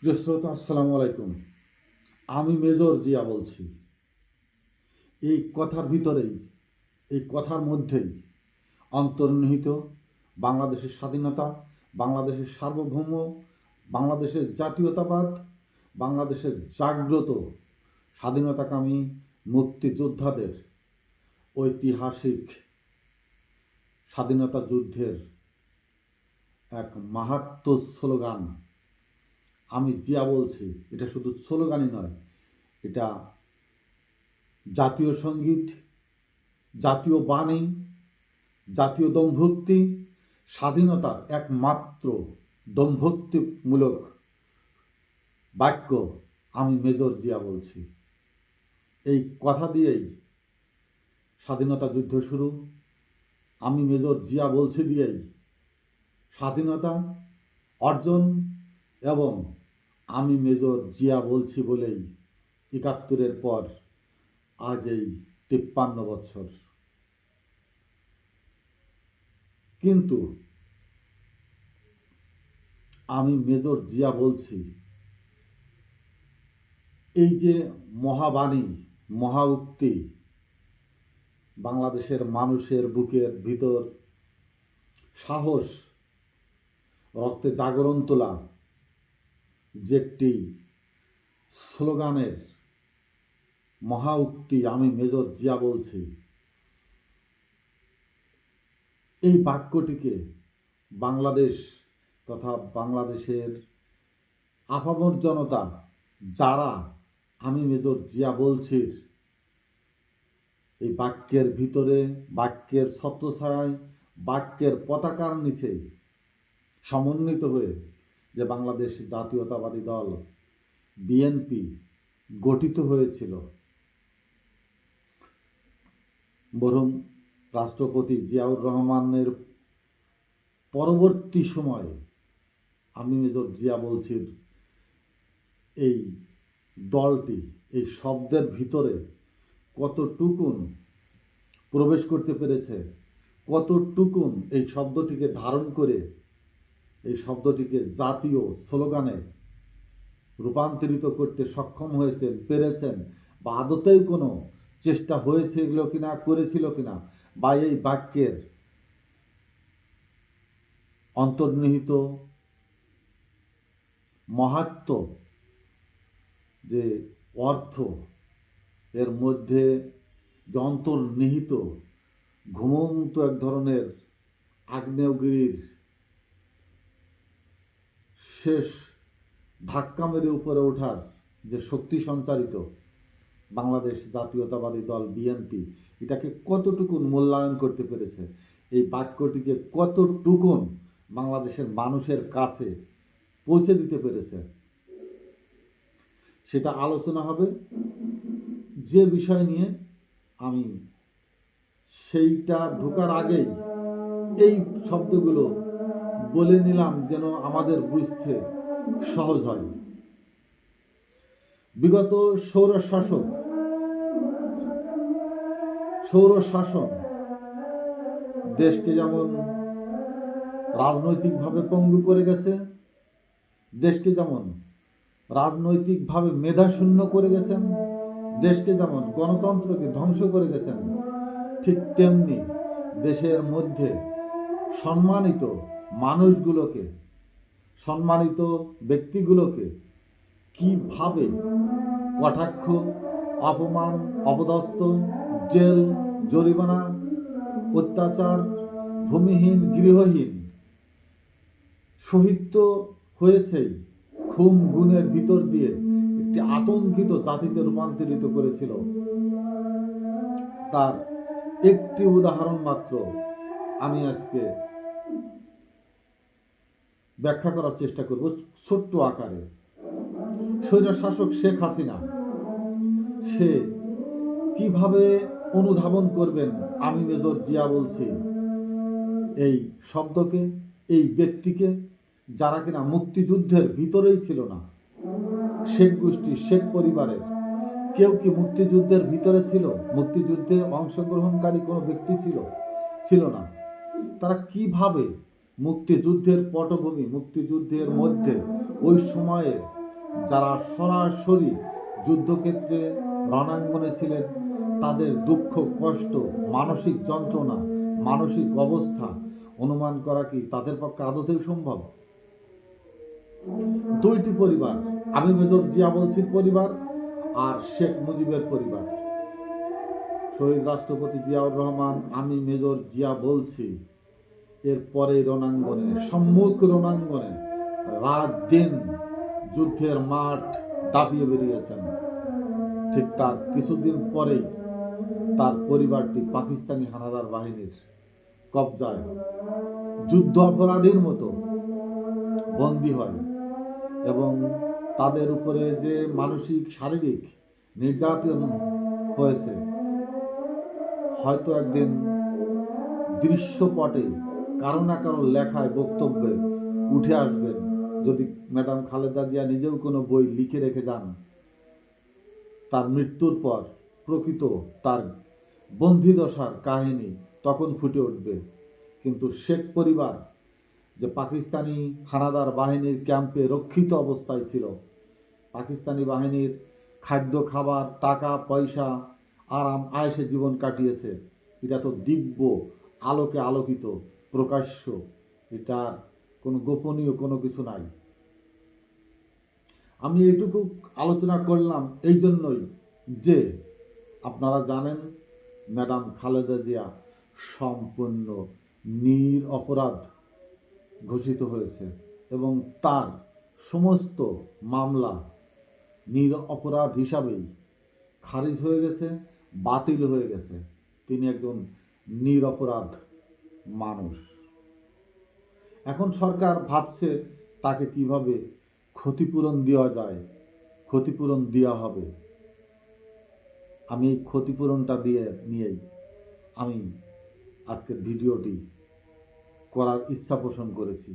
প্রিয় শ্রোতা, আসসালামু আলাইকুম। আমি মেজর জিয়া বলছি। এই কথার ভিতরেই, এই কথার মধ্যেই অন্তর্নিহিত বাংলাদেশের স্বাধীনতা, বাংলাদেশের সার্বভৌম, বাংলাদেশের জাতীয়তাবাদ, বাংলাদেশের জাগ্রত স্বাধীনতাকামী মুক্তিযোদ্ধাদের ঐতিহাসিক স্বাধীনতা যুদ্ধের এক মাহাত্ম্য স্লোগান। আমি জিয়া বলছি, এটা শুধু স্লোগানই নয়, এটা জাতীয় সঙ্গীত, জাতীয় বাণী, জাতীয় দম্ভক্তি, স্বাধীনতার একমাত্র দম্ভক্তিমূলক বাক্য। আমি মেজর জিয়া বলছি। এই কথা দিয়েই স্বাধীনতা যুদ্ধ শুরু। আমি মেজর জিয়া বলছি দিয়েই স্বাধীনতা অর্জন, এবং আমি মেজর জিয়া বলছি বলেই ৭১-এর পর আজ এই ৫৩ বছর। কিন্তু আমি মেজর জিয়া বলছি, এই যে মহাবাণী, মহা উক্তি, বাংলাদেশের মানুষের বুকের ভিতর সাহস, রক্তে জাগরণ তোলা যে একটি স্লোগানের মহা উক্তি, আমি মেজর জিয়া বলছি, এই বাক্যটিকে বাংলাদেশ তথা বাংলাদেশের আপামর জনতা, যারা আমি মেজর জিয়া বলছি এই বাক্যের ভিতরে, বাক্যের ছত্রছায়ায়, বাক্যের পতাকার নিচে সমন্বিত হয়ে যে বাংলাদেশ জাতীয়তাবাদী দল বিএনপি গঠিত হয়েছিল, বরং রাষ্ট্রপতি জিয়াউর রহমানের পরবর্তী সময়ে আমি মেজর জিয়া বলছি এই দলটি, এই শব্দের ভিতরে কতটুকুন প্রবেশ করতে পেরেছে, কতটুকুন এই শব্দটিকে ধারণ করে এই শব্দটিকে জাতীয় স্লোগানে রূপান্তরিত করতে সক্ষম হয়েছেন, পেরেছেন, বা আদতেই কোনো চেষ্টা হয়েছিল কিনা, করেছিল কিনা, বা এই বাক্যের অন্তর্নিহিত মাহাত্ম্য যে অর্থ, এর মধ্যে যে অন্তর্নিহিত ঘুমন্ত এক ধরনের আগ্নেয়গিরির শেষ ধাক্কা মেরে উপরে ওঠার যে শক্তি সঞ্চারিত বাংলাদেশ জাতীয়তাবাদী দল বিএনপি, এটাকে কতটুকুন মূল্যায়ন করতে পেরেছে, এই বাক্যটিকে কতটুকুন বাংলাদেশের মানুষের কাছে পৌঁছে দিতে পেরেছে, সেটা আলোচনা হবে। যে বিষয় নিয়ে আমি সেইটা ঢোকার আগেই এই শব্দগুলো বলে নিলাম যেন আমাদের বুঝতে সহজ হয়। বিগত সৌরশাসন দেশকে যেমন রাজনৈতিকভাবে পঙ্গু করে গেছে, দেশকে যেমন রাজনৈতিকভাবে মেধাশূন্য করে গেছেন, দেশকে যেমন গণতন্ত্রকে ধ্বংস করে গেছেন, ঠিক তেমনি দেশের মধ্যে সম্মানিত মানুষগুলোকে, সম্মানিত ব্যক্তিগুলোকে কিভাবে কটাক্ষ, অপমান, অপদস্থ, জেল, জরিমানা, অত্যাচার, ভূমিহীন, গৃহহীন, শহীদ তো হয়েছেই, খুন গুণের ভিতর দিয়ে একটি আতঙ্কিত জাতিতে রূপান্তরিত করেছিল, তার একটি উদাহরণ মাত্র আমি আজকে ব্যাখ্যা করার চেষ্টা করব ছোট্ট আকারে। স্বৈরশাসক শেখ হাসিনা, সে কিভাবে অনুধাবন করবেন আমি মেজর জিয়া বলছি এই শব্দকে, এই ব্যক্তিকে, যারা কিনা মুক্তিযুদ্ধের ভিতরেই ছিল না। শেখ গোষ্ঠী, শেখ পরিবারের কেউ কি মুক্তিযুদ্ধের ভিতরে ছিল? মুক্তিযুদ্ধে অংশগ্রহণকারী কোনো ব্যক্তি ছিল না। তারা কিভাবে মুক্তিযুদ্ধের পটভূমি, মুক্তিযুদ্ধের মধ্যে ওই সময়ে যারা সরাসরি যুদ্ধক্ষেত্রে রণাঙ্গনে ছিলেন, তাদের দুঃখ, কষ্ট, মানসিক যন্ত্রণা, মানসিক অবস্থা অনুমান করা কি তাদের পক্ষে আদতেও সম্ভব? দুইটি পরিবার, আমি মেজর জিয়া বলছির পরিবার আর শেখ মুজিবের পরিবার। শহীদ রাষ্ট্রপতি জিয়াউর রহমান, আমি মেজর জিয়া বলছি, এরপরে রণাঙ্গনে, সম্মুখ রণাঙ্গনে রাত দিন যুদ্ধের মাঠ দাপিয়ে বেরিয়েছেন। ঠিক তার কিছুদিন পরেই তার পরিবারটি পাকিস্তানি হানাদার বাহিনীর কবজায় যুদ্ধ অপরাধীর মতো বন্দী হয় এবং তাদের উপরে যে মানসিক শারীরিক নির্যাতন হয়েছে, হয়তো একদিন দৃশ্যপটে কারো না কারো লেখায়, বক্তব্যে উঠে আসবেন। যদি ম্যাডাম খালেদা জিয়া নিজেও কোনো বই লিখে রেখে যান, তার মৃত্যুর পর প্রকৃত তার বন্দিদশার কাহিনী তখন ফুটে উঠবে। কিন্তু শেখ পরিবার যে পাকিস্তানি হানাদার বাহিনীর ক্যাম্পে রক্ষিত অবস্থায় ছিল, পাকিস্তানি বাহিনীর খাদ্য খাবার, টাকা পয়সা, আরাম আয়েসে জীবন কাটিয়েছে, এটা তো দিব্য আলোকে আলোকিত, প্রকাশ্য, এটার কোনো গোপনীয় কোনো কিছু নাই। আমি এইটুকু আলোচনা করলাম এই জন্যই যে আপনারা জানেন ম্যাডাম খালেদা জিয়া সম্পূর্ণ নিরপরাধ ঘোষিত হয়েছে এবং তার সমস্ত মামলা নিরপরাধ হিসাবেই খারিজ হয়ে গেছে, বাতিল হয়ে গেছে। তিনি একজন নিরপরাধ মানুষ। এখন সরকার ভাবছে তাকে কিভাবে ক্ষতিপূরণ দেওয়া যায়, ক্ষতিপূরণ দেওয়া হবে। আমি এই ক্ষতিপূরণটা নিয়েই আমি আজকের ভিডিওটি করার ইচ্ছা পোষণ করেছি।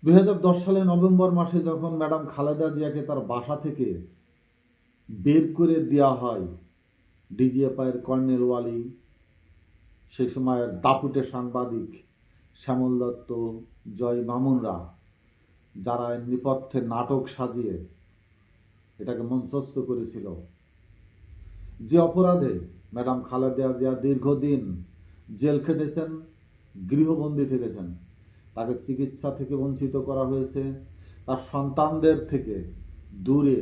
2010 সালে নভেম্বর মাসে যখন ম্যাডাম খালেদা জিয়াকে তার বাসা থেকে বের করে দেওয়া হয় ডিজিএফআইয়ের কর্নেল ওয়ালি, সেই সময়ের দাপুটে সাংবাদিক শ্যামল দত্ত, জয় মামুনরা, যারা নেপথ্যে নাটক সাজিয়ে এটাকে মঞ্চস্থ করেছিল, যে অপরাধে ম্যাডাম খালেদা জিয়া দীর্ঘদিন জেল খেটেছেন, গৃহবন্দী থেকেছেন, তাকে চিকিৎসা থেকে বঞ্চিত করা হয়েছে, তার সন্তানদের থেকে দূরে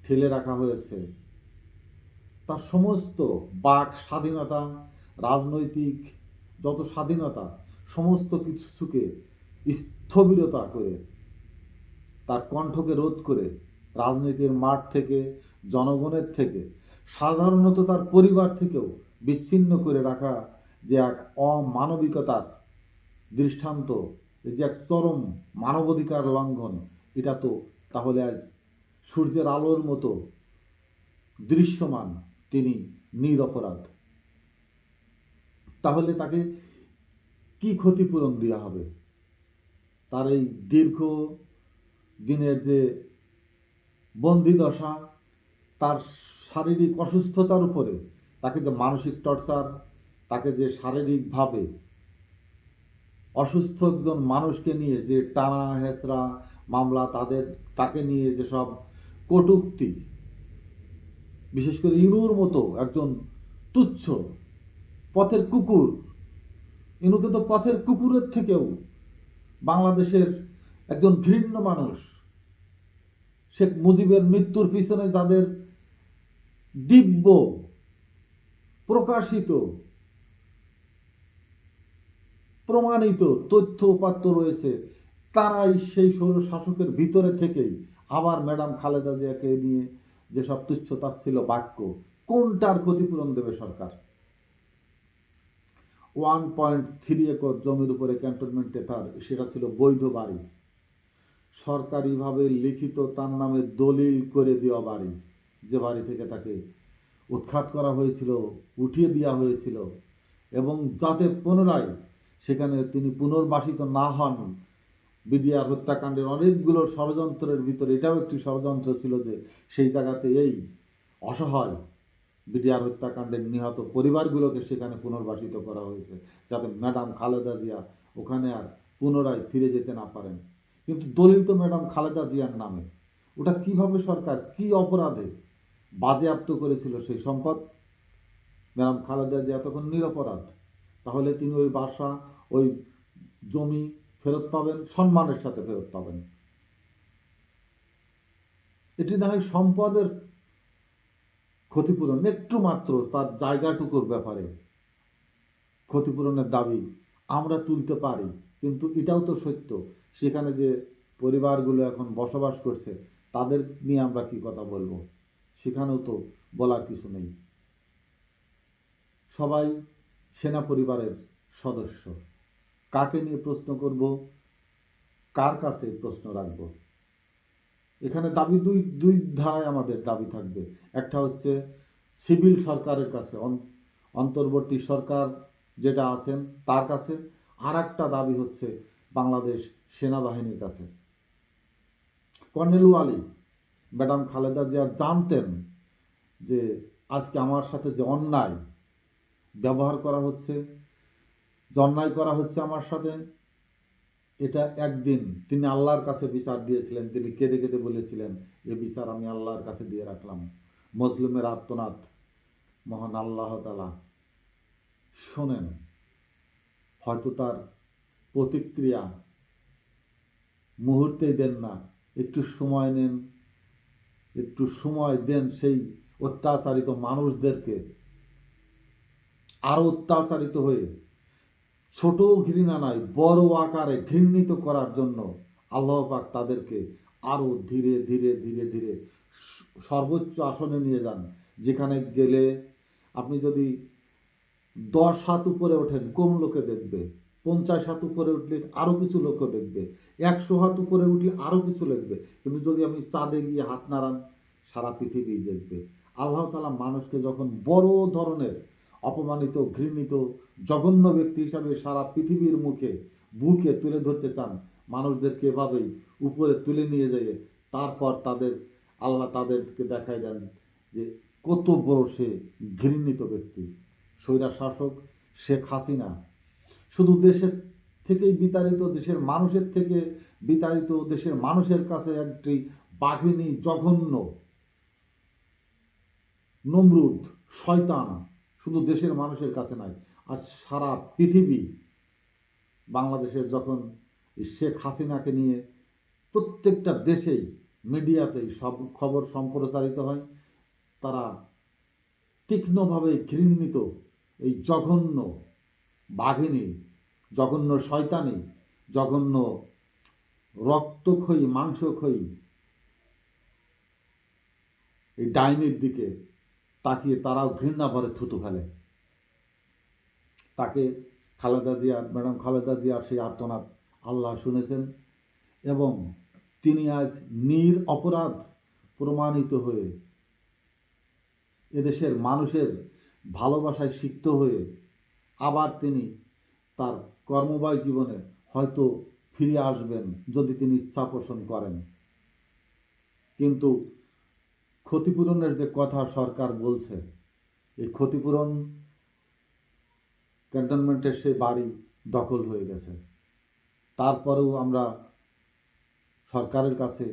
ঠেলে রাখা হয়েছে, তার সমস্ত বাক স্বাধীনতা, রাজনৈতিক যত স্বাধীনতা, সমস্ত কিছুকে স্থবিরতা করে, তার কণ্ঠকে রোধ করে রাজনীতির মাঠ থেকে, জনগণের থেকে, সাধারণত তার পরিবার থেকেও বিচ্ছিন্ন করে রাখা যে এক অমানবিকতার দৃষ্টান্ত, এই যে এক চরম মানবাধিকার লঙ্ঘন, এটা তো তাহলে আজ সূর্যের আলোর মতো দৃশ্যমান। তিনি নিরপরাধ। তাহলে তাকে কি ক্ষতিপূরণ দেওয়া হবে? তার এই দীর্ঘ দিনের যে বন্দিদশা, তার শারীরিক অসুস্থতার উপরে তাকে যে মানসিক টর্চার, তাকে যে শারীরিকভাবে অসুস্থ একজন মানুষকে নিয়ে যে টানা হেঁচড়া মামলা, তাকে নিয়ে যেসব কটূক্তি, বিশেষ করে ইনুর মতো একজন তুচ্ছ পথের কুকুর, ইনুকে তো পথের কুকুরের থেকেও বাংলাদেশের একজন ঘৃণ্য মানুষ, শেখ মুজিবের মৃত্যুর পিছনে যাদের দিব্য প্রকাশিত প্রমাণিত তথ্য উপাত্ত রয়েছে, তারাই সেই স্বৈর শাসকের ভিতরে থেকেই আবার ম্যাডাম খালেদা জিয়াকে নিয়ে যেসব তুচ্ছ-তাচ্ছিল্য বাক্য, কোনটার ক্ষতিপূরণ দেবে সরকার? 1.3 একর জমির উপরে ক্যান্টনমেন্টে সেটা ছিল বৈধ বাড়ি, সরকারিভাবে লিখিত তার নামে দলিল করে দেওয়া বাড়ি, যে বাড়ি থেকে তাকে উৎখাত করা হয়েছিল, উঠিয়ে দেওয়া হয়েছিল, এবং যাতে পুনরায় সেখানে তিনি পুনর্বাসিত না হন। বিডিআর হত্যাকাণ্ডের অনেকগুলো ষড়যন্ত্রের ভিতরে এটাও একটি ষড়যন্ত্র ছিল যে সেই জায়গাতে এই অসহায় বিডিআর হত্যাকাণ্ডের নিহত পরিবারগুলোকে সেখানে পুনর্বাসিত করা হয়েছে, যাতে ম্যাডাম খালেদা জিয়া ওখানে আর পুনরায় ফিরে যেতে না পারেন। কিন্তু দলিল তো ম্যাডাম খালেদা জিয়ার নামে। ওটা কিভাবে সরকার কি অপরাধে বাজেয়াপ্ত করেছিল সেই সম্পদ? ম্যাডাম খালেদা জিয়া তখন নিরপরাধ। তাহলে তিনি ওই বাসা, ওই জমি ফেরত পাবেন, সম্মানের সাথে ফেরত পাবেন। এটি না হয় সম্পদের ক্ষতিপূরণ, একটু মাত্র তার জায়গাটুকুর ব্যাপারে ক্ষতিপূরণের দাবি আমরা তুলতে পারি, কিন্তু এটাও তো সত্য সেখানে যে পরিবারগুলো এখন বসবাস করছে তাদের নিয়ে আমরা কি কথা বলবো? সেখানেও তো বলার কিছু নেই। সবাই সেনা পরিবারের সদস্য। কাকে নিয়ে প্রশ্ন করব, কার কাছে প্রশ্ন রাখবো? এখানে দাবি দুই ধারায় আমাদের দাবি থাকবে। একটা হচ্ছে সিভিল সরকারের কাছে, অন্তর্বর্তী সরকার যেটা আছেন তার কাছে। আর একটা দাবি হচ্ছে বাংলাদেশ সেনাবাহিনীর কাছে। কর্নেল ওয়ালি ম্যাডাম খালেদা জিয়া জানতেন যে আজকে আমার সাথে যে অন্যায় ব্যবহার করা হচ্ছে, যে অন্যায় করা হচ্ছে আমার সাথে, এটা একদিন তিনি আল্লাহর কাছে বিচার দিয়েছিলেন। তিনি কেঁদে কেঁদে বলেছিলেন, এ বিচার আমি আল্লাহর কাছে দিয়ে রাখলাম। মজলুমের আর্তনাদ মহান আল্লাহ তাআলা শোনেন। হয়তো তার প্রতিক্রিয়া মুহূর্তেই দেন না, একটু সময় নেন, একটু সময় দেন সেই অত্যাচারিত মানুষদেরকে আরো অত্যাচারিত হয়ে ছোট ঘৃণা নয় বড় আকারে ঘৃণিত করার জন্য আল্লাহ পাক তাদেরকে আরো ধীরে ধীরে ধীরে ধীরে সর্বোচ্চ আসনে নিয়ে যান, যেখানে গেলে আপনি যদি 10 হাত উপরে ওঠেন কম লোকে দেখবে, 50 হাত উপরে উঠলে আরো কিছু লোক দেখবে, 100 হাত উপরে উঠলে আরো কিছু দেখবে। কিন্তু যদি আপনি চাঁদে গিয়ে হাত নাড়ান সারা পৃথিবী দেখবে। আল্লাহ তাআলা মানুষকে যখন বড় ধরনের অপমানিত, ঘৃণিত, জঘন্য ব্যক্তি হিসাবে সারা পৃথিবীর বুকে তুলে ধরতে চান, মানুষদেরকে এভাবেই উপরে তুলে নিয়ে যায়। তারপর আল্লাহ তাদেরকে দেখায় দেন যে কত বড় সে ঘৃণিত ব্যক্তি। স্বৈরা শাসক শেখ হাসিনা শুধু দেশের থেকেই বিতাড়িত, দেশের মানুষের থেকে বিতাড়িত, দেশের মানুষের কাছে একটি বাঘিনী, জঘন্য নমরুদ, শয়তান, শুধু দেশের মানুষের কাছে নয়, আর সারা পৃথিবী। বাংলাদেশের যখন শেখ হাসিনাকে নিয়ে প্রত্যেকটা দেশেই মিডিয়াতেই সব খবর সম্প্রচারিত হয়, তারা তীক্ষ্ণভাবে ঘৃণিত এই জঘন্য বাঘিনী, জঘন্য শয়তানি, জঘন্য রক্তক্ষয়ী, মাংসক্ষয়ী এই ডাইনির দিকে তাকিয়ে তারাও ঘৃণা ভরে থুতু ফেলে। তাকে ম্যাডাম খালেদা জিয়ার সেই আর্তনাদ আল্লাহ শুনেছেন এবং তিনি আজ নিরপরাধ প্রমাণিত হয়ে এদেশের মানুষের ভালোবাসায় সিক্ত হয়ে আবার তিনি তার কর্মময় জীবনে হয়তো ফিরে আসবেন যদি তিনি ইচ্ছা পোষণ করেন। কিন্তু ক্ষতিপূরণের যে কথা সরকার বলছে, এই ক্ষতিপূরণ ক্যান্টনমেন্টের সেই বাড়ি দখল হয়ে গেছে। তারপরেও আমরা সরকারের কাছে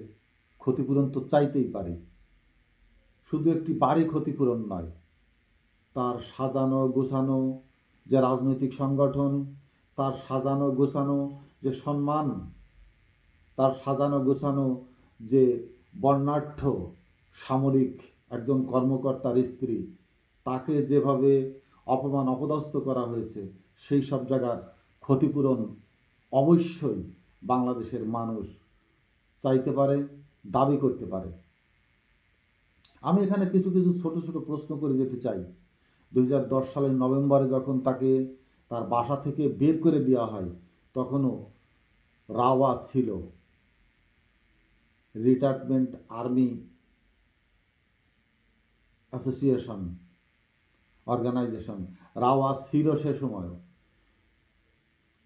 ক্ষতিপূরণ তো চাইতেই পারি। শুধু একটি বাড়ি ক্ষতিপূরণ নয়, তার সাজানো গোছানো যে রাজনৈতিক সংগঠন, তার সাজানো গোছানো যে সম্মান, তার সাজানো গোছানো যে বর্ণাঢ্য সামরিক একজন কর্মকর্তার স্ত্রী, তাকে যেভাবে অপমান অপদস্থ করা হয়েছে, সেই সব জায়গার ক্ষতিপূরণ অবশ্যই বাংলাদেশের মানুষ চাইতে পারে, দাবি করতে পারে। আমি এখানে কিছু কিছু ছোট ছোট প্রশ্ন করে যেতে চাই। 2010 সালের নভেম্বরে যখন তাকে তার বাসা থেকে বের করে দেওয়া হয়, তখনও রাওয়া ছিল, রিটায়ারমেন্ট আর্মি অ্যাসোসিয়েশন অর্গানাইজেশন, রাওয়া ছিল সে সময়।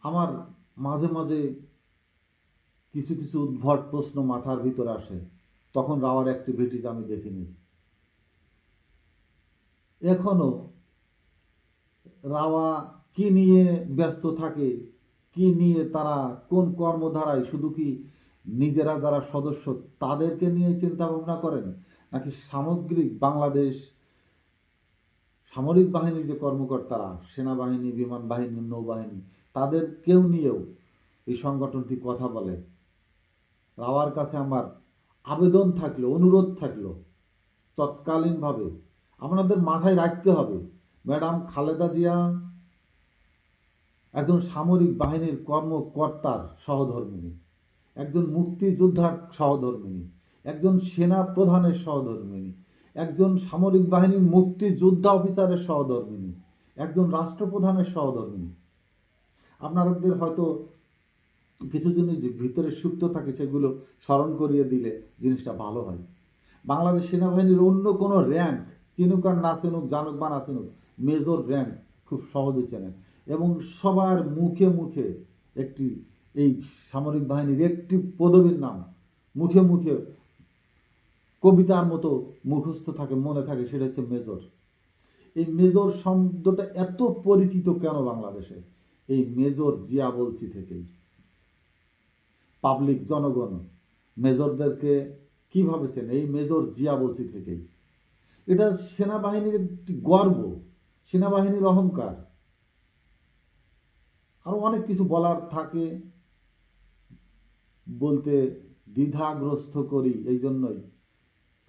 আমার মাঝে মাঝে কিছু কিছু উদ্ভট প্রশ্ন মাথার ভিতরে আসে, তখন রাওয়ার অ্যাক্টিভিটিস আমি দেখিনি। এখনো রাওয়া কি নিয়ে ব্যস্ত থাকে, কি নিয়ে তারা কোন কর্মধারায়, শুধু কি নিজেরা যারা সদস্য তাদেরকে নিয়ে চিন্তা ভাবনা করেন, নাকি সামগ্রিক বাংলাদেশ সামরিক বাহিনীর যে কর্মকর্তারা, সেনাবাহিনী, বিমান বাহিনী, নৌবাহিনী, তাদের কেউ নিয়েও এই সংগঠনটি কথা বলে? রাওয়ার কাছে আমার আবেদন থাকলো, অনুরোধ থাকলো, তৎকালীনভাবে আপনাদের মাথায় রাখতে হবে, ম্যাডাম খালেদা জিয়া একজন সামরিক বাহিনীর কর্মকর্তার সহধর্মিণী, একজন মুক্তিযোদ্ধার সহধর্মিণী, একজন সেনা প্রধানের সহধর্মিণী, একজন সামরিক বাহিনীর মুক্তিযোদ্ধা অফিসারের সহধর্মিণী, একজন রাষ্ট্রপ্রধানের সহধর্মিণী। আপনাদের হয়তো কিছু জিনিস ভিতরে সুপ্ত থাকে, সেগুলো স্মরণ করিয়ে দিলে জিনিসটা ভালো হয়। বাংলাদেশ সেনাবাহিনীর অন্য কোনো র্যাঙ্ক চিনুক আর না চিনুক, জানুক বা না চিনুক, মেজর র্যাঙ্ক খুব সহজে চেনে, এবং সবার মুখে মুখে একটি এই সামরিক বাহিনীর একটি পদবীর নাম মুখে মুখে কবিতার মতো মুখস্থ থাকে, মনে থাকে, সেটা হচ্ছে মেজর। এই মেজর শব্দটা এত পরিচিত কেন বাংলাদেশে? এই মেজর জিয়া বলছি থেকেই। পাবলিক, জনগণ মেজরদেরকে কিভাবে চেনে? এই মেজর জিয়া বলছি থেকেই। এটা সেনাবাহিনীর একটি গর্ব, সেনাবাহিনীর অহংকার। আরো অনেক কিছু বলার থাকে, বলতে দ্বিধাগ্রস্ত করি, এই জন্যই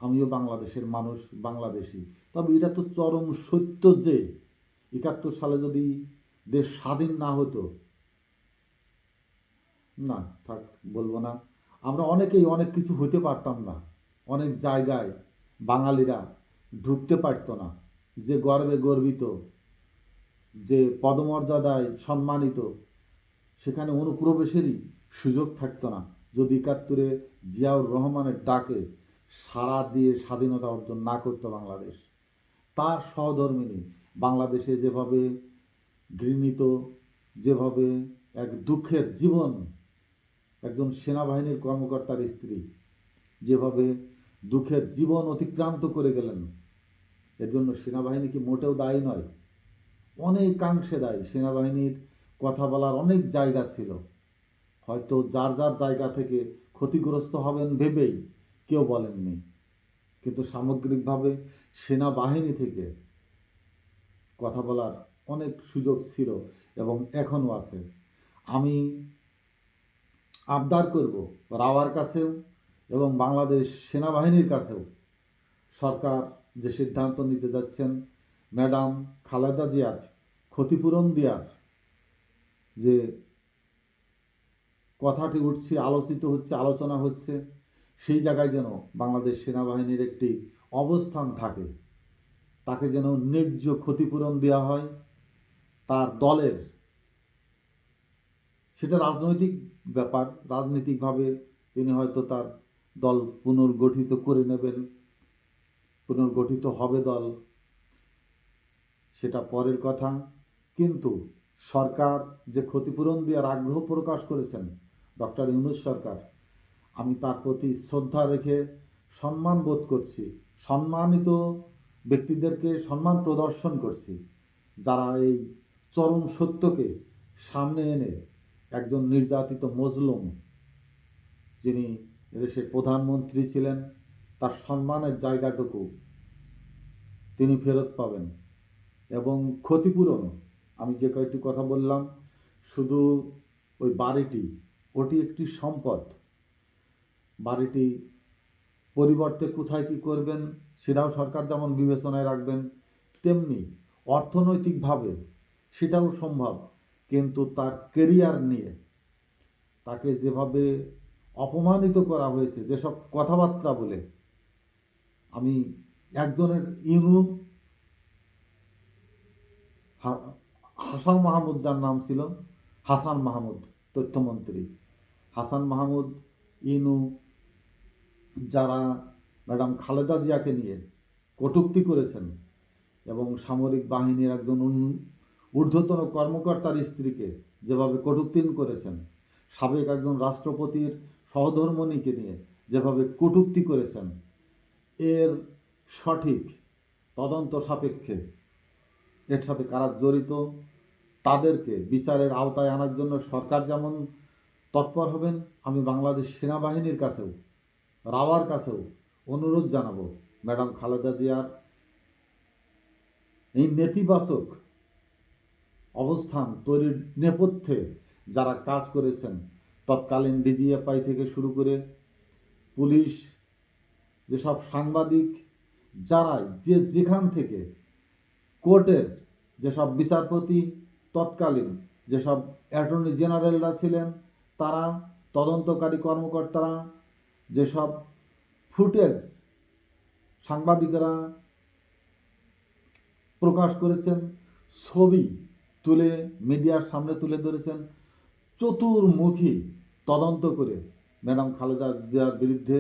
আমিও বাংলাদেশের মানুষ, বাংলাদেশি। তবে এটা তো চরম সত্য যে 71 সালে যদি দেশ স্বাধীন না হতো, না থাক বলবো না, আমরা অনেকেই অনেক কিছু হতে পারতাম না, অনেক জায়গায় বাঙালিরা ঢুকতে পারত না, যে গর্বে গর্বিত, যে পদমর্যাদায় সম্মানিত, সেখানে অনুপ্রবেশেরই সুযোগ থাকতো না যদি 71-এ জিয়াউর রহমানের ডাকে সাড়া দিয়ে স্বাধীনতা অর্জন না করতো বাংলাদেশ। তার সহধর্মিণী বাংলাদেশে যেভাবে ঘৃণিত, যেভাবে এক দুঃখের জীবন, একজন সেনাবাহিনীর কর্মকর্তার স্ত্রী যেভাবে দুঃখের জীবন অতিক্রান্ত করে গেলেন, এর জন্য সেনাবাহিনী কি মোটেও দায়ী নয়? অনেকাংশে দায়ী। সেনাবাহিনীর কথা বলার অনেক জায়গা ছিল, হয়তো যার যার জায়গা থেকে ক্ষতিগ্রস্ত হবেন ভেবেই কেউ বলেননি, কিন্তু সামগ্রিকভাবে সেনাবাহিনী থেকে কথা বলার অনেক সুযোগ ছিল এবং এখনও আছে। আমি আবদার করব রাওয়ার কাছেও এবং বাংলাদেশ সেনাবাহিনীর কাছেও, সরকার যে সিদ্ধান্ত নিতে যাচ্ছেন ম্যাডাম খালেদা জিয়ার ক্ষতিপূরণ দেওয়ার যে কথাটি উঠছে, আলোচিত হচ্ছে, আলোচনা হচ্ছে, সেই জায়গায় যেন বাংলাদেশ সেনাবাহিনীর একটি অবস্থান থাকে, তাকে যেন ন্যায্য ক্ষতিপূরণ দেওয়া হয় তার দলের। সেটা রাজনৈতিক ব্যাপার, রাজনৈতিকভাবে তিনি হয়তো তার দল পুনর্গঠিত করে নেবেন, পুনর্গঠিত হবে দল, সেটা পরের কথা। কিন্তু সরকার যে ক্ষতিপূরণ দেওয়ার আগ্রহ প্রকাশ করেছেন ডক্টর ইউনূস সরকার, আমি তার প্রতি শ্রদ্ধা রেখে সম্মান বোধ করছি, সম্মানিত ব্যক্তিদেরকে সম্মান প্রদর্শন করছি, যারা এই চরম সত্যকে সামনে এনে একজন নির্যাতিত মজলুম, যিনি দেশের প্রধানমন্ত্রী ছিলেন, তার সম্মানের জায়গাটুকু তিনি ফেরত পাবেন। এবং ক্ষতিপূরণ, আমি যে কয়েকটি কথা বললাম, শুধু ওই বাড়িটি, ওটি একটি সম্পদ, বাড়িটি পরিবর্তে কোথায় কি করবেন সেটাও সরকার যেমন বিবেচনায় রাখবেন, তেমনি অর্থনৈতিকভাবে সেটাও সম্ভব। কিন্তু তার কেরিয়ার নিয়ে তাকে যেভাবে অপমানিত করা হয়েছে, যেসব কথাবার্তা বলে, আমি একজনের হাসান মাহমুদ, যার নাম ছিল হাসান মাহমুদ, তথ্যমন্ত্রী হাসান মাহমুদ, ইনু, যারা ম্যাডাম খালেদা জিয়াকে নিয়ে কটূক্তি করেছেন এবং সামরিক বাহিনীর একজন ঊর্ধ্বতন কর্মকর্তার স্ত্রীকে যেভাবে কটূক্তি করেছেন, সাবেক একজন রাষ্ট্রপতির সহধর্মিণীকে নিয়ে যেভাবে কটূক্তি করেছেন, এর সঠিক তদন্ত সাপেক্ষে এর সাথে কারা জড়িত তাদেরকে বিচারের আওতায় আনার জন্য সরকার যেমন তৎপর হবেন। আমি বাংলাদেশ সেনাবাহিনীর কাছেও, রাওয়ার কাছেও অনুরোধ জানাবো, ম্যাডাম খালেদা জিয়ার এই নেতিবাচক অবস্থান তৈরির নেপথ্যে যারা কাজ করেছেন, তৎকালীন ডিজিএফআই থেকে শুরু করে পুলিশ, যেসব সাংবাদিক, যারাই যেখান থেকে কোর্টের যেসব বিচারপতি, তৎকালীন যেসব অ্যাটর্নি জেনারেলরা ছিলেন, তারা, তদন্তকারী কর্মকর্তারা, যেসব ফুটেজ সাংবাদিকরা প্রকাশ করেছেন, ছবি তুলে মিডিয়ার সামনে তুলে ধরেছেন, চতুর্মুখী তদন্ত করে ম্যাডাম খালেদা জিয়ার বিরুদ্ধে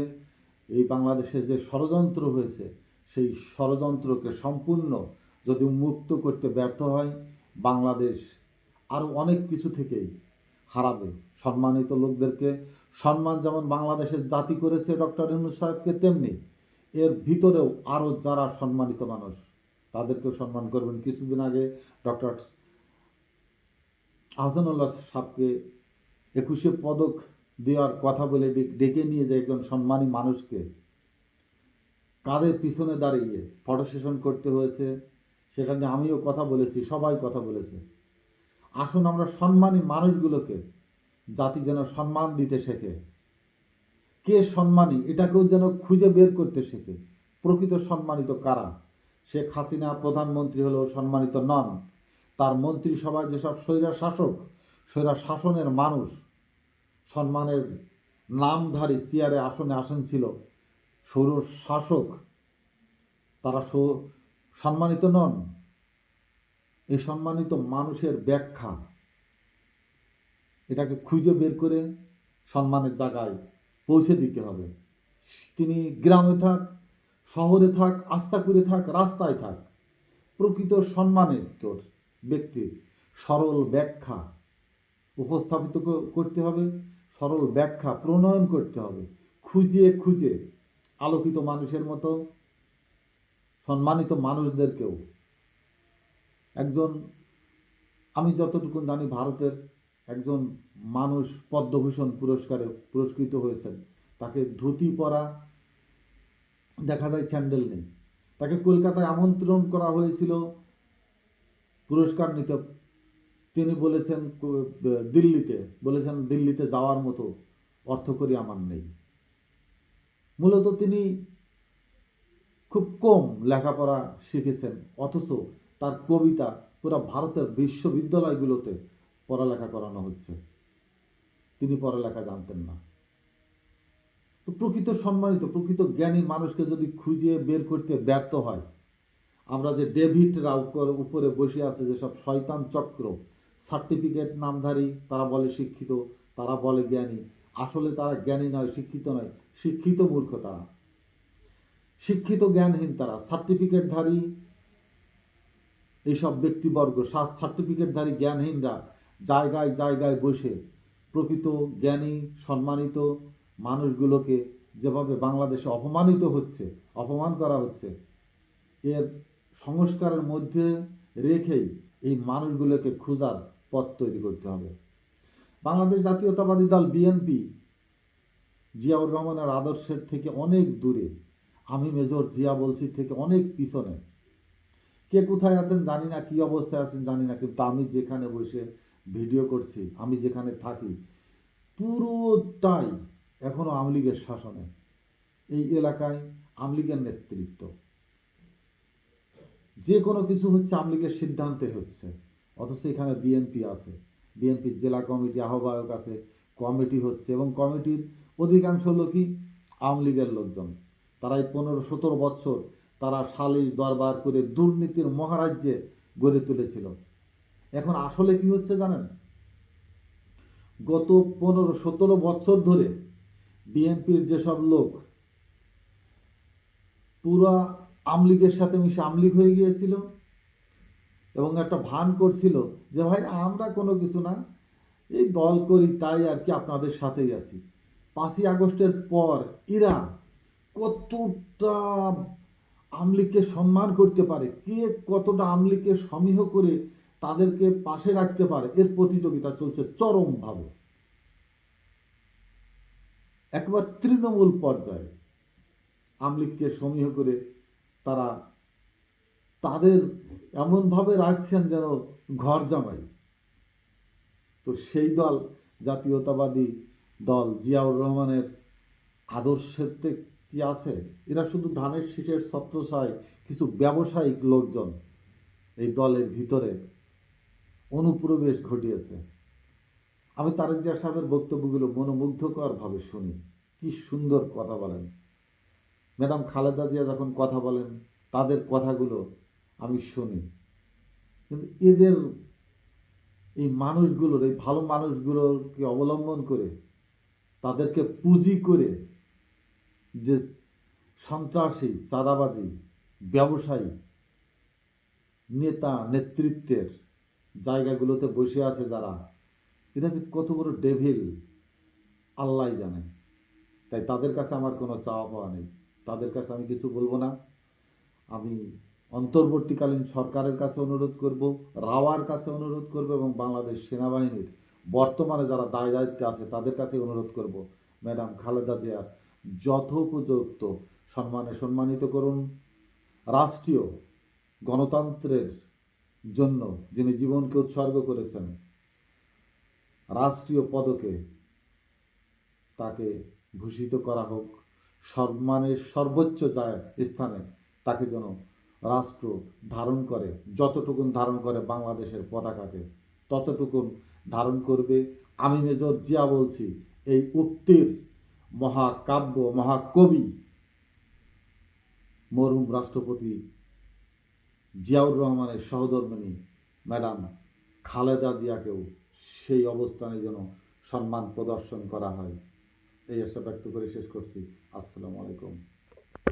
এই বাংলাদেশে যে ষড়যন্ত্র হয়েছে, সেই ষড়যন্ত্রকে সম্পূর্ণ যদি মুক্ত করতে ব্যর্থ হয়, বাংলাদেশ আরও অনেক কিছু থেকেই হারাবে। সম্মানিত লোকদেরকে সম্মান যেমন বাংলাদেশের জাতি করেছে ডক্টর ইউনূস সাহেবকে, তেমনি এর ভিতরেও আরও যারা সম্মানিত মানুষ, তাদেরকেও সম্মান করবেন। কিছুদিন আগে ডক্টর আহসানুল্লাহ সাহেবকে 21শে পদক দেওয়ার কথা বলে ডেকে নিয়ে যে একজন সম্মানী মানুষকে কাদের পিছনে দাঁড়িয়ে ফটো সেশন করতে হয়েছে, সেটা নিয়ে আমিও কথা বলেছি, সবাই কথা বলেছে। আসুন আমরা সম্মানী মানুষগুলোকে জাতি যেন সম্মান দিতে শেখে, কে সম্মানী এটাকেও যেন খুঁজে বের করতে শেখে। প্রকৃত সম্মানিত কারা? শেখ হাসিনা প্রধানমন্ত্রী হলেও সম্মানিত নন। তার মন্ত্রিসভায় যেসব স্বৈরা শাসনের মানুষ সম্মানের নামধারী চেয়ারে আসনে আসেন ছিল, স্বৈর শাসক, তারা সম্মানিত নন। এই সম্মানিত মানুষের ব্যাখ্যা, এটাকে খুঁজে বের করে সম্মানের জায়গায় পৌঁছে দিতে হবে। তিনি গ্রামে থাক, শহরে থাক, আস্তাকুড়ে থাক, রাস্তায় থাক, প্রকৃত সম্মানের তোর ব্যক্তির সরল ব্যাখ্যা উপস্থাপিত করতে হবে, সরল ব্যাখ্যা প্রণয়ন করতে হবে, খুঁজে খুঁজে আলোকিত মানুষের মতো সম্মানিত মানুষদেরকেও। একজন, আমি যতটুকু জানি, ভারতের একজন মানুষ পদ্মভূষণ পুরস্কারে পুরস্কৃত হয়েছেন, তাকে ধুতি পরা দেখা যায়, স্যান্ডেল নেই। তাকে কলকাতায় আমন্ত্রণ করা হয়েছিল পুরস্কার নিতে, তিনি বলেছেন দিল্লিতে যাওয়ার মতো অর্থকড়ি আমার নেই। মূলত তিনি খুব কম লেখাপড়া শিখেছেন, অথচ তার কবিতা পুরো ভারতের বিশ্ববিদ্যালয়গুলোতে পড়ালেখা করানো হচ্ছে। তিনি পড়ালেখা জানতেন না। তো প্রকৃত সম্মানিত, প্রকৃত জ্ঞানী মানুষকে যদি খুঁজে বের করতে ব্যর্থ হয়, আমরা যে ডেভিডরা উপরে বসে আছে, যেসব শয়তান চক্র, সার্টিফিকেট নামধারী, তারা বলে শিক্ষিত, তারা বলে জ্ঞানী, আসলে তারা জ্ঞানী নয়, শিক্ষিত নয়, শিক্ষিত মূর্খ তারা, শিক্ষিত জ্ঞানহীন তারা। সার্টিফিকেটধারী এইসব ব্যক্তিবর্গ, সার্টিফিকেটধারী জ্ঞানহীনরা জায়গায় জায়গায় বসে প্রকৃত জ্ঞানী সম্মানিত মানুষগুলোকে যেভাবে বাংলাদেশে অপমান করা হচ্ছে, এর সংস্কারের মধ্যে রেখেই এই মানুষগুলোকে খোঁজার পথ তৈরি করতে হবে। বাংলাদেশ জাতীয়তাবাদী দল বিএনপি জিয়াউর রহমানের আদর্শের থেকে অনেক দূরে, আমি মেজর জিয়া বলছি থেকে অনেক পিছনে। কে কোথায় আছেন জানি না, কি অবস্থায় আছেন জানি না, কিন্তু আমি যেখানে বসে ভিডিও করছি, আমি যেখানে থাকি, পুরোটাই এখনো আওয়ামী লীগের শাসনে। এই এলাকায় আওয়ামী লীগের নেতৃত্ব, যে কোনো কিছু হচ্ছে আওয়ামী লীগের সিদ্ধান্তে হচ্ছে, অথচ এখানে বিএনপি আছে, বিএনপির জেলা কমিটি, আহ্বায়ক আছে, কমিটি হচ্ছে, এবং কমিটির অধিকাংশ লোকই আওয়ামী লীগের লোকজন। তারা এই 15-17 বছর তারা সালিশ দরবার করে দুর্নীতির মহারাজ্যে গড়ে তুলেছিল। এখন আসলে কি হচ্ছে জানেন? গত 15-17 বছর ধরে বিএনপির যেসব লোক পুরা আওয়ামী লীগের সাথে মিশে আওয়ামী লীগ হয়ে গিয়েছিল এবং একটা ভান করছিল যে ভাই আমরা কোনো কিছু না, এই দল করি তাই আর কি, আপনাদের সাথেই আছি। 5ই আগস্টের পর এরা কতটা আওয়ামী লীগকে সম্মান করতে পারে, কে কতটা আওয়ামী লীগকে সমীহ করে তাদেরকে পাশে রাখতে পারে, এর প্রতিযোগিতা চলছে চরমভাবে। একবার তৃণমূল পর্যায়ে আমলিগকে সমীহ করে তারা তাদের এমনভাবে রাখছেন যেন ঘর জামাই। তো সেই দল জাতীয়তাবাদী দল জিয়াউর রহমানের আদর্শেতে কি আছে? এরা শুধু ধানের শীষের ছত্রছায়ায় কিছু ব্যবসায়িক লোকজন এই দলের ভিতরে অনুপ্রবেশ ঘটিয়েছে। আমি তারেক জিয়া সাহেবের বক্তব্যগুলো মনোমুগ্ধকরভাবে শুনি, কি সুন্দর কথা বলেন। ম্যাডাম খালেদা জিয়া যখন কথা বলেন তাদের কথাগুলো আমি শুনি, কিন্তু এদের এই মানুষগুলোর, এই ভালো মানুষগুলোকে অবলম্বন করে, তাদেরকে পুঁজি করে যে সন্ত্রাসী, চাঁদাবাজি, ব্যবসায়ী, নেতা নেতৃত্বের জায়গাগুলোতে বসে আছে যারা, এরা যে কত বড় ডেভিল আল্লাহ জানে। তাই তাদের কাছে আমার কোনো চাওয়া পাওয়া নেই, তাদের কাছে আমি কিছু বলবো না। আমি অন্তর্বর্তীকালীন সরকারের কাছে অনুরোধ করব, রাওয়ার কাছে অনুরোধ করব এবং বাংলাদেশ সেনাবাহিনীর বর্তমানে যারা দায় দায়িত্বে আছে তাদের কাছে অনুরোধ করব, ম্যাডাম খালেদা জিয়ার যথোপযুক্ত সম্মানে সম্মানিত করুন। রাষ্ট্রীয় গণতন্ত্রের জন্য যিনি জীবনকে উৎসর্গ করেছেন, রাষ্ট্রীয় পদকে তাকে ভূষিত করা হোক। সম্মানের সর্বোচ্চ স্থানে তাকে যেন রাষ্ট্র ধারণ করে, যতটুকুন ধারণ করে বাংলাদেশের পতাকাকে ততটুকুন ধারণ করবে। আমি মেজর জিয়া বলছি, এই উক্তির মহাকাব্য, মহাকবি মরহুম রাষ্ট্রপতি জিয়াউর রহমানের সহধর্মিণী ম্যাডাম খালেদা জিয়াকেও সেই অবস্থানে যেন সম্মান প্রদর্শন করা হয়, এই আশা ব্যক্ত করে শেষ করছি। আসসালামু আলাইকুম।